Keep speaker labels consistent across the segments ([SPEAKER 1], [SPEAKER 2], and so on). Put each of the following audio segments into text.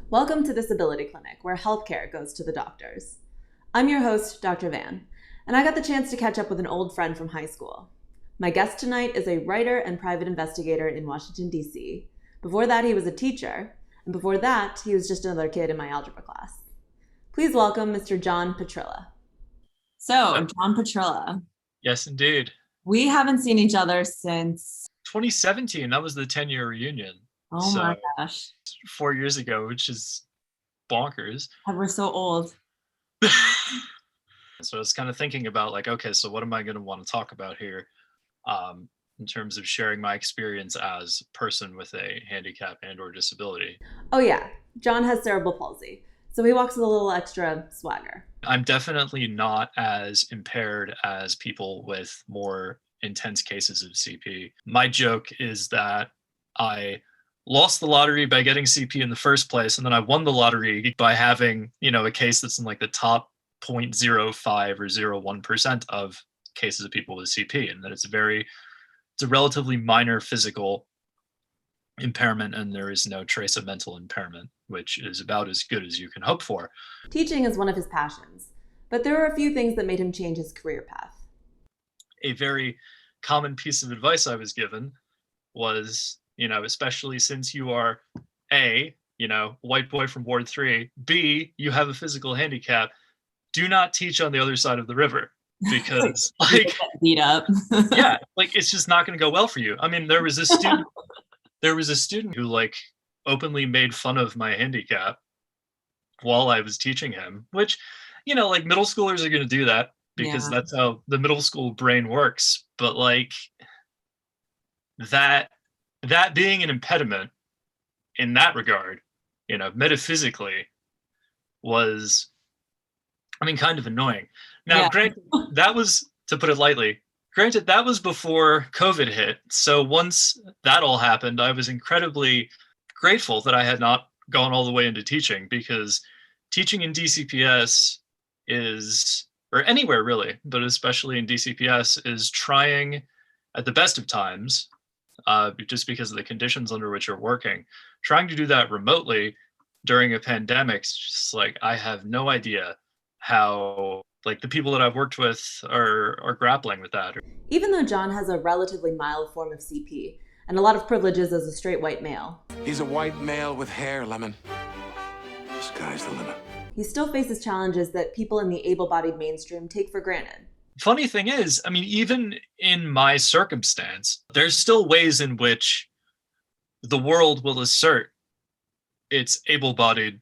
[SPEAKER 1] Welcome to Disability Clinic, where healthcare goes to the doctors. I'm your host, Dr. Van, and I got the chance to catch up with an old friend from high school. My guest tonight is a writer and private investigator in Washington, D.C. Before that, he was a teacher, and before that, he was just another kid in my algebra class. Please welcome Mr. John Petrilla.
[SPEAKER 2] So, John Petrilla.
[SPEAKER 3] Yes, indeed.
[SPEAKER 2] We haven't seen each other since
[SPEAKER 3] 2017. That was the 10-year reunion.
[SPEAKER 2] Oh my gosh.
[SPEAKER 3] 4 years ago, which is bonkers.
[SPEAKER 2] We're so old.
[SPEAKER 3] So I was kind of thinking about okay, so what am I going to want to talk about here in terms of sharing my experience as a person with a handicap and or disability.
[SPEAKER 1] Oh yeah, John has cerebral palsy, so he walks with a little extra swagger.
[SPEAKER 3] I'm definitely not as impaired as people with more intense cases of CP. My joke is that I lost the lottery by getting CP in the first place, and then I won the lottery by having, a case that's in the top 0.05 or 0.1% of cases of people with CP, and that it's a relatively minor physical impairment, and there is no trace of mental impairment, which is about as good as you can hope for.
[SPEAKER 1] Teaching is one of his passions, but there are a few things that made him change his career path.
[SPEAKER 3] A very common piece of advice I was given was, especially since you are A, white boy from Ward 3, B, you have a physical handicap, do not teach on the other side of the river, because
[SPEAKER 2] beat up.
[SPEAKER 3] Yeah, it's just not going to go well for you. I mean, there was a student who openly made fun of my handicap while I was teaching him, which, middle schoolers are going to do that because that's how the middle school brain works. But that being an impediment in that regard, metaphysically was, kind of annoying. Now, granted, that was, to put it lightly, that was before COVID hit. So once that all happened, I was incredibly grateful that I had not gone all the way into teaching, because teaching in DCPS is, or anywhere really, but especially in DCPS, is trying at the best of times, just because of the conditions under which you're working, trying to do that remotely during a pandemic. It's just I have no idea how the people that I've worked with are grappling with that.
[SPEAKER 1] Even though John has a relatively mild form of CP and a lot of privileges as a straight white male.
[SPEAKER 4] He's a white male with hair, Lemon. Sky's the limit.
[SPEAKER 1] He still faces challenges that people in the able-bodied mainstream take for granted.
[SPEAKER 3] Funny thing is, even in my circumstance, there's still ways in which the world will assert its able-bodied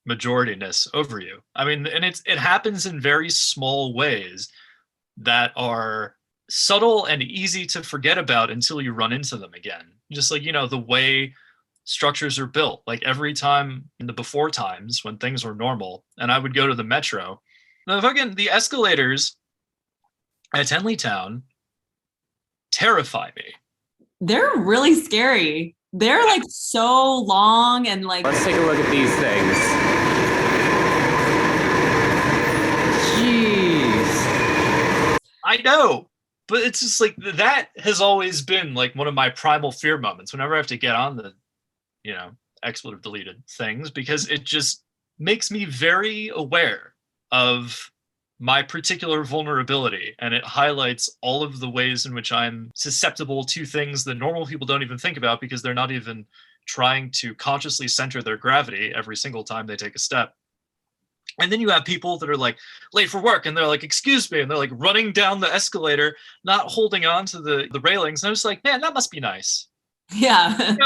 [SPEAKER 3] majorityness over you. And it happens in very small ways that are subtle and easy to forget about until you run into them again. Just the way structures are built. Every time in the before times when things were normal and I would go to the metro, the escalators at Tenleytown terrify me.
[SPEAKER 2] They're really scary. They're so long and
[SPEAKER 5] Let's take a look at these things. Jeez.
[SPEAKER 3] I know, but it's just that has always been one of my primal fear moments whenever I have to get on the, expletive deleted things, because it just makes me very aware of my particular vulnerability, and it highlights all of the ways in which I'm susceptible to things that normal people don't even think about, because they're not even trying to consciously center their gravity every single time they take a step. And then you have people that are late for work, and they're excuse me, and they're running down the escalator, not holding on to the railings. And I'm just man, that must be nice.
[SPEAKER 2] Yeah.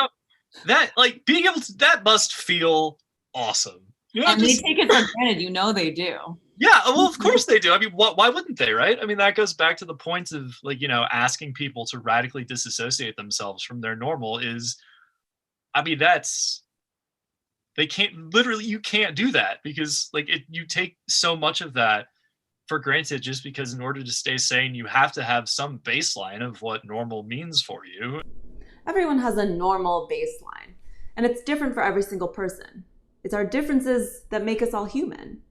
[SPEAKER 3] That being able to, that must feel awesome.
[SPEAKER 2] And they take it for granted, they do.
[SPEAKER 3] Yeah, well, of course they do. Why wouldn't they, right? That goes back to the point of asking people to radically disassociate themselves from their normal is, that's, they can't, literally, you can't do that, because you take so much of that for granted, just because in order to stay sane, you have to have some baseline of what normal means for you.
[SPEAKER 1] Everyone has a normal baseline, and it's different for every single person. It's our differences that make us all human,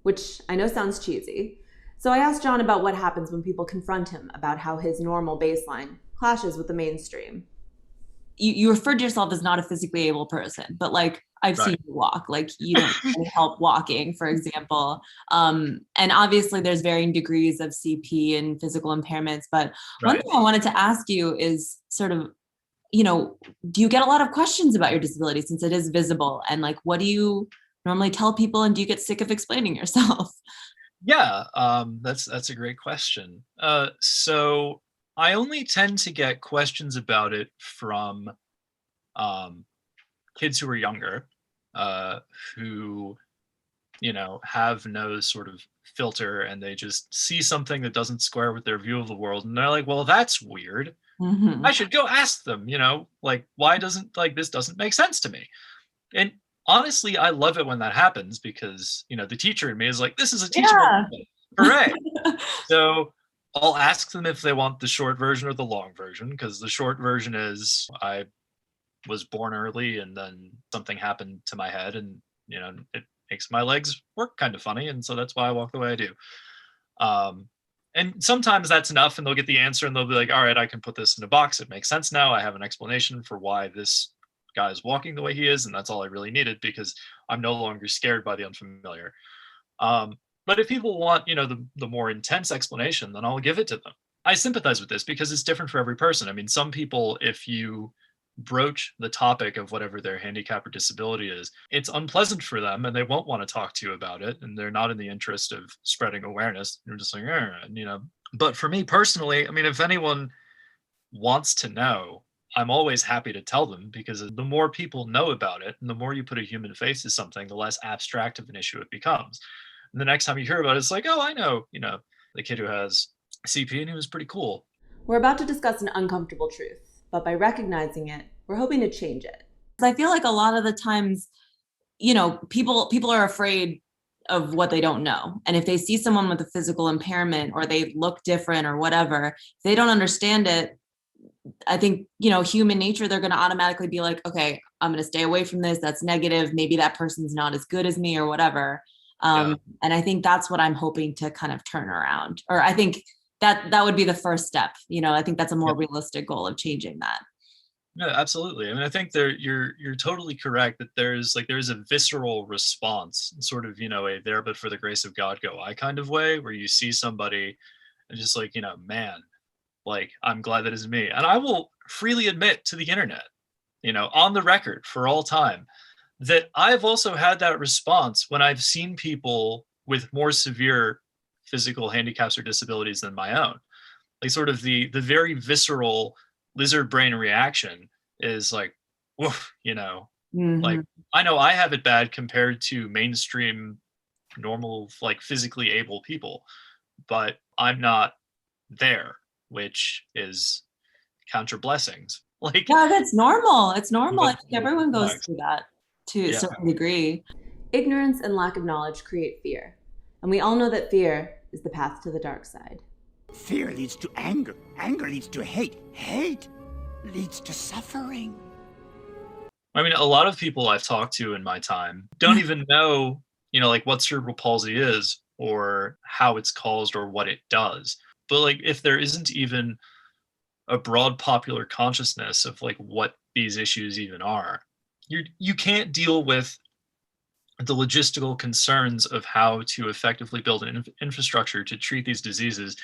[SPEAKER 1] which I know sounds cheesy. So I asked John about what happens when people confront him about how his normal baseline clashes with the mainstream.
[SPEAKER 2] You referred to yourself as not a physically able person, but I've
[SPEAKER 3] Right.
[SPEAKER 2] seen you walk. Like you don't need any help walking, for example. And obviously there's varying degrees of CP and physical impairments. But one
[SPEAKER 3] Right.
[SPEAKER 2] thing I wanted to ask you is sort of, do you get a lot of questions about your disability since it is visible? And like, what do you normally tell people? And do you get sick of explaining yourself?
[SPEAKER 3] Yeah, that's a great question. So I only tend to get questions about it from um, kids who are younger, uh, who have no sort of filter, and they just see something that doesn't square with their view of the world, and they're like, "Well, that's weird.
[SPEAKER 2] Mhm.
[SPEAKER 3] I should go ask them. Like why doesn't like this doesn't make sense to me." And honestly, I love it when that happens because the teacher in me is like, "This is a teachable
[SPEAKER 2] Yeah.
[SPEAKER 3] moment. Hooray!" So I'll ask them if they want the short version or the long version, because the short version is I was born early and then something happened to my head, and it makes my legs work kind of funny, and so that's why I walk the way I do. Um, and sometimes that's enough, and they'll get the answer, and they'll be like, "All right, I can put this in a box. It makes sense now. I have an explanation for why this guy is walking the way he is, and that's all I really needed because I'm no longer scared by the unfamiliar." But if people want, the more intense explanation, then I'll give it to them. I sympathize with this because it's different for every person. I mean, some people, if you broach the topic of whatever their handicap or disability is, it's unpleasant for them and they won't want to talk to you about it. And they're not in the interest of spreading awareness. You're just like, But for me personally, I mean, if anyone wants to know, I'm always happy to tell them because the more people know about it and the more you put a human face to something, the less abstract of an issue it becomes. And the next time you hear about it, it's like, oh, I know, the kid who has CP and he was pretty cool.
[SPEAKER 1] We're about to discuss an uncomfortable truth, but by recognizing it, we're hoping to change it.
[SPEAKER 2] I feel like a lot of the times, people are afraid of what they don't know. And if they see someone with a physical impairment or they look different or whatever, if they don't understand it, I think, human nature, they're going to automatically be like, okay, I'm going to stay away from this. That's negative. Maybe that person's not as good as me or whatever.
[SPEAKER 3] Yeah.
[SPEAKER 2] And I think that's what I'm hoping to kind of turn around. Or I think that would be the first step. I think that's a more realistic goal of changing that.
[SPEAKER 3] No, absolutely. I mean, I think you're totally correct that there's a visceral response, sort of, a there but for the grace of God go I kind of way, where you see somebody and just like, man, like I'm glad that is me. And I will freely admit to the internet, on the record for all time, that I've also had that response when I've seen people with more severe physical handicaps or disabilities than my own. Like sort of the very visceral lizard brain reaction is like, woof, like
[SPEAKER 2] Mhm.
[SPEAKER 3] I know I have it bad compared to mainstream normal, like physically able people, but I'm not there, which is counter blessings. Like,
[SPEAKER 2] Yeah, that's normal. It's normal. I
[SPEAKER 3] but
[SPEAKER 2] think everyone goes
[SPEAKER 3] complex.
[SPEAKER 2] through that to a
[SPEAKER 3] Yeah,
[SPEAKER 2] certain degree.
[SPEAKER 1] Ignorance and lack of knowledge create fear, and we all know that fear is the path to the dark side.
[SPEAKER 6] Fear leads to anger. Anger leads to hate. Hate leads to suffering.
[SPEAKER 3] I mean, a lot of people I've talked to in my time don't even know, like what cerebral palsy is or how it's caused or what it does. But like, if there isn't even a broad popular consciousness of like what these issues even are, you can't deal with the logistical concerns of how to effectively build an infrastructure to treat these diseases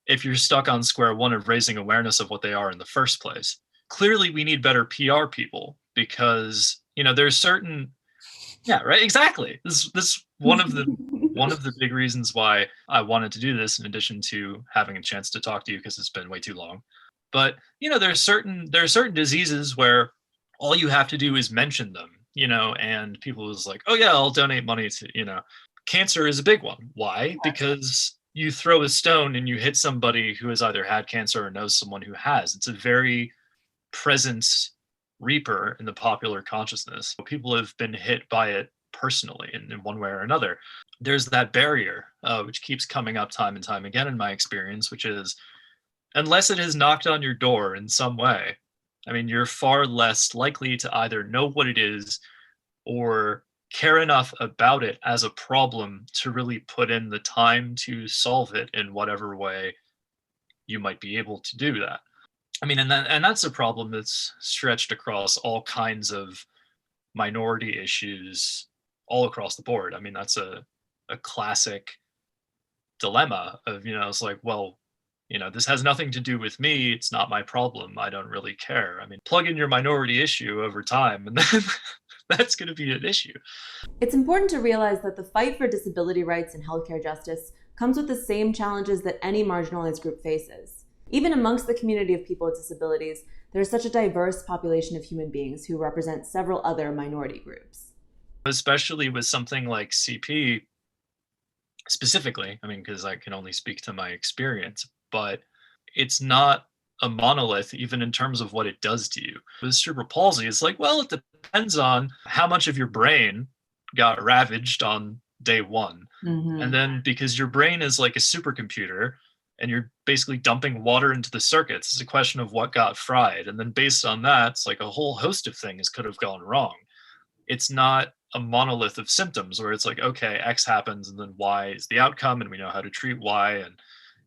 [SPEAKER 3] if you're stuck on square one of raising awareness of what they are in the first place. Clearly we need better PR people because there's certain right, exactly. This one of the big reasons why I wanted to do this, in addition to having a chance to talk to you because it's been way too long. But there are certain diseases where all you have to do is mention them, and people is like, oh yeah, I'll donate money to, cancer is a big one. Why? Because you throw a stone and you hit somebody who has either had cancer or knows someone who has. It's a very present reaper in the popular consciousness. People have been hit by it personally in one way or another. There's that barrier, which keeps coming up time and time again in my experience, which is unless it has knocked on your door in some way, I mean, you're far less likely to either know what it is or care enough about it as a problem to really put in the time to solve it in whatever way you might be able to do that. I mean, and that's a problem that's stretched across all kinds of minority issues all across the board. I mean, that's a classic dilemma of, it's like, well, this has nothing to do with me. It's not my problem. I don't really care. I mean, plug in your minority issue over time, and then that's going to be an issue.
[SPEAKER 1] It's important to realize that the fight for disability rights and healthcare justice comes with the same challenges that any marginalized group faces. Even amongst the community of people with disabilities, there is such a diverse population of human beings who represent several other minority groups.
[SPEAKER 3] Especially with something like CP specifically, I mean, because I can only speak to my experience, but it's not a monolith even in terms of what it does to you. With cerebral palsy, it's like, well, it depends on how much of your brain got ravaged on day one.
[SPEAKER 2] Mm-hmm.
[SPEAKER 3] And then because your brain is like a supercomputer and you're basically dumping water into the circuits, it's a question of what got fried. And then based on that, it's like a whole host of things could have gone wrong. It's not a monolith of symptoms where it's like, okay, X happens and then Y is the outcome and we know how to treat Y and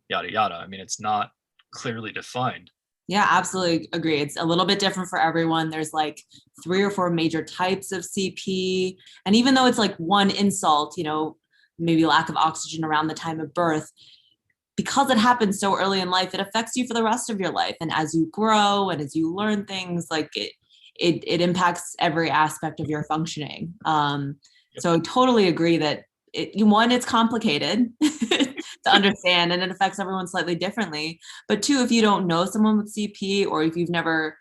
[SPEAKER 3] yada, yada. I mean, it's not clearly defined.
[SPEAKER 2] Yeah, absolutely agree. It's a little bit different for everyone. There's like 3 or 4 major types of CP. And even though it's like one insult, maybe lack of oxygen around the time of birth, because it happens so early in life, it affects you for the rest of your life. And as you grow and as you learn things, like it impacts every aspect of your functioning. So I totally agree that it's complicated to understand and it affects everyone slightly differently. But 2, if you don't know someone with CP or if you've never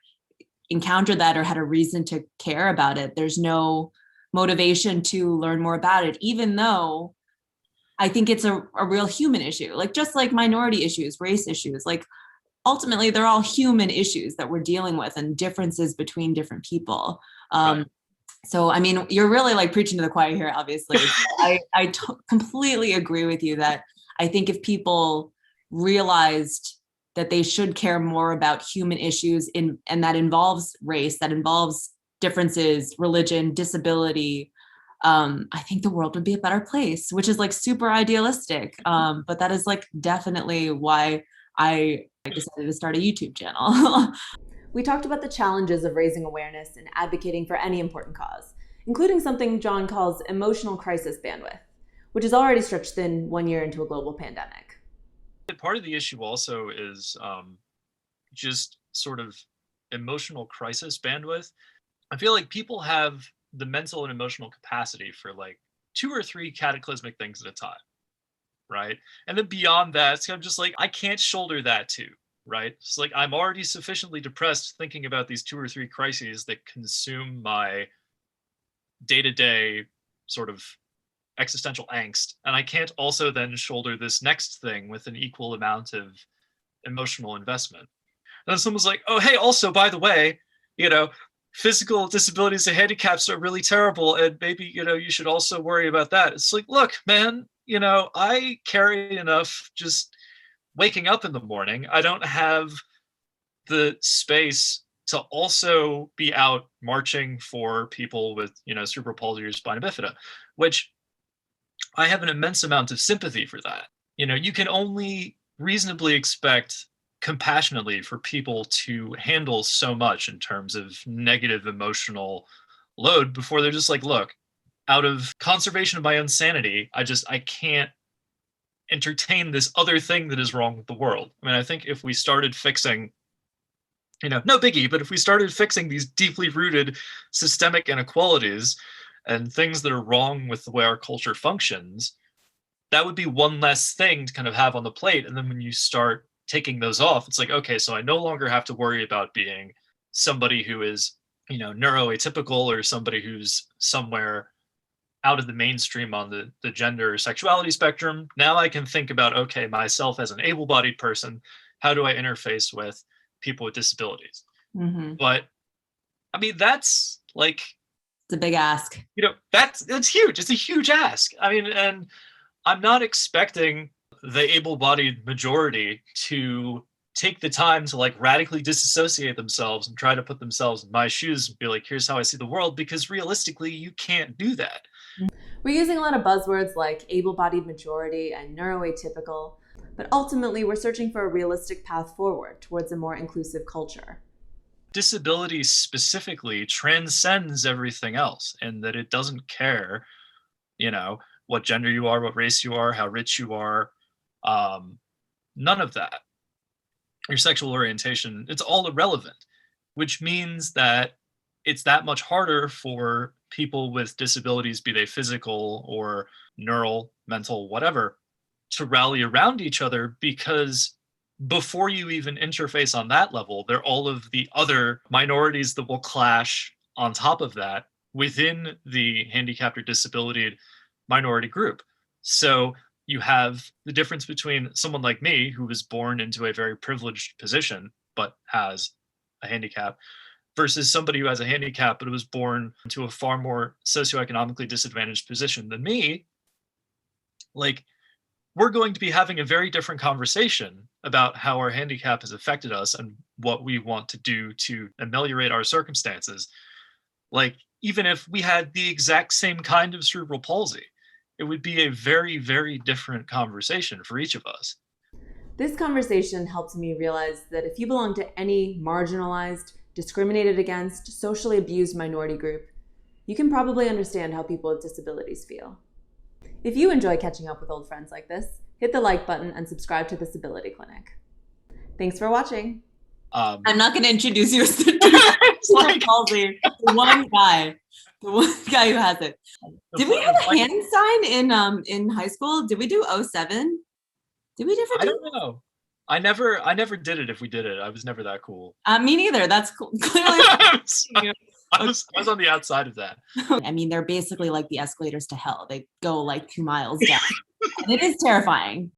[SPEAKER 2] encountered that or had a reason to care about it, there's no motivation to learn more about it, even though I think it's a real human issue, like just like minority issues, race issues, like ultimately they're all human issues that we're dealing with and differences between different people.
[SPEAKER 3] Right.
[SPEAKER 2] So, I mean, you're really like preaching to the choir here, obviously. I completely agree with you that I think if people realized that they should care more about human issues and that involves race, that involves differences, religion, disability, I think the world would be a better place, which is like super idealistic. But that is like definitely why I decided to start a YouTube channel.
[SPEAKER 1] We talked about the challenges of raising awareness and advocating for any important cause, including something John calls emotional crisis bandwidth, which is already stretched thin 1 year into a global pandemic.
[SPEAKER 3] Part of the issue also is just sort of emotional crisis bandwidth. I feel like people have the mental and emotional capacity for like 2 or 3 cataclysmic things at a time, right? And then beyond that, it's kind of just like, I can't shoulder that too, right? It's like, I'm already sufficiently depressed thinking about these 2 or 3 crises that consume my day-to-day sort of existential angst. And I can't also then shoulder this next thing with an equal amount of emotional investment. And then someone's like, oh, hey, also, by the way, physical disabilities and handicaps are really terrible. And maybe, you should also worry about that. It's like, look, man, I carry enough just waking up in the morning. I don't have the space to also be out marching for people with, cerebral palsy or spina bifida, which I have an immense amount of sympathy for that. You can only reasonably expect compassionately for people to handle so much in terms of negative emotional load before they're just like, look, out of conservation of my own sanity, I can't entertain this other thing that is wrong with the world. I mean, I think if we started fixing, no biggie, but if we started fixing these deeply rooted systemic inequalities and things that are wrong with the way our culture functions, that would be one less thing to kind of have on the plate. And then when you start taking those off, it's like, okay, so I no longer have to worry about being somebody who is, neuroatypical or somebody who's somewhere out of the mainstream on the gender or sexuality spectrum. Now I can think about, okay, myself as an able-bodied person, how do I interface with people with disabilities?
[SPEAKER 2] Mm-hmm.
[SPEAKER 3] But I mean, that's like,
[SPEAKER 2] it's a big ask.
[SPEAKER 3] That's huge. It's a huge ask. I mean, and I'm not expecting the able-bodied majority to take the time to like radically disassociate themselves and try to put themselves in my shoes and be like, here's how I see the world, because realistically, you can't do that.
[SPEAKER 1] We're using a lot of buzzwords like able-bodied majority and neuroatypical, but ultimately we're searching for a realistic path forward towards a more inclusive culture.
[SPEAKER 3] disability specifically transcends everything else, and that it doesn't care, what gender you are, what race you are, how rich you are, none of that. Your sexual orientation, it's all irrelevant, which means that it's that much harder for people with disabilities, be they physical or neural, mental, whatever, to rally around each other, because before you even interface on that level, there are all of the other minorities that will clash on top of that within the handicapped or disability minority group. So you have the difference between someone like me, who was born into a very privileged position but has a handicap, versus somebody who has a handicap but was born into a far more socioeconomically disadvantaged position than me. Like, we're going to be having a very different conversation about how our handicap has affected us and what we want to do to ameliorate our circumstances. Like, even if we had the exact same kind of cerebral palsy, it would be a very, very different conversation for each of us.
[SPEAKER 1] This conversation helps me realize that if you belong to any marginalized, discriminated against, socially abused minority group, you can probably understand how people with disabilities feel. If you enjoy catching up with old friends like this, hit the like button and subscribe to Disability Clinic. Thanks for watching.
[SPEAKER 2] I'm not going to introduce you as the palsy. The one guy who has it. Did we have a hand sign in high school? Did we do 07? Did we ever do?
[SPEAKER 3] I don't know. I never did it. If we did it, I was never that cool.
[SPEAKER 2] Me neither. That's cool. Clearly.
[SPEAKER 3] I was on the outside of that.
[SPEAKER 2] I mean, they're basically like the escalators to hell. They go like 2 miles down. And it is terrifying.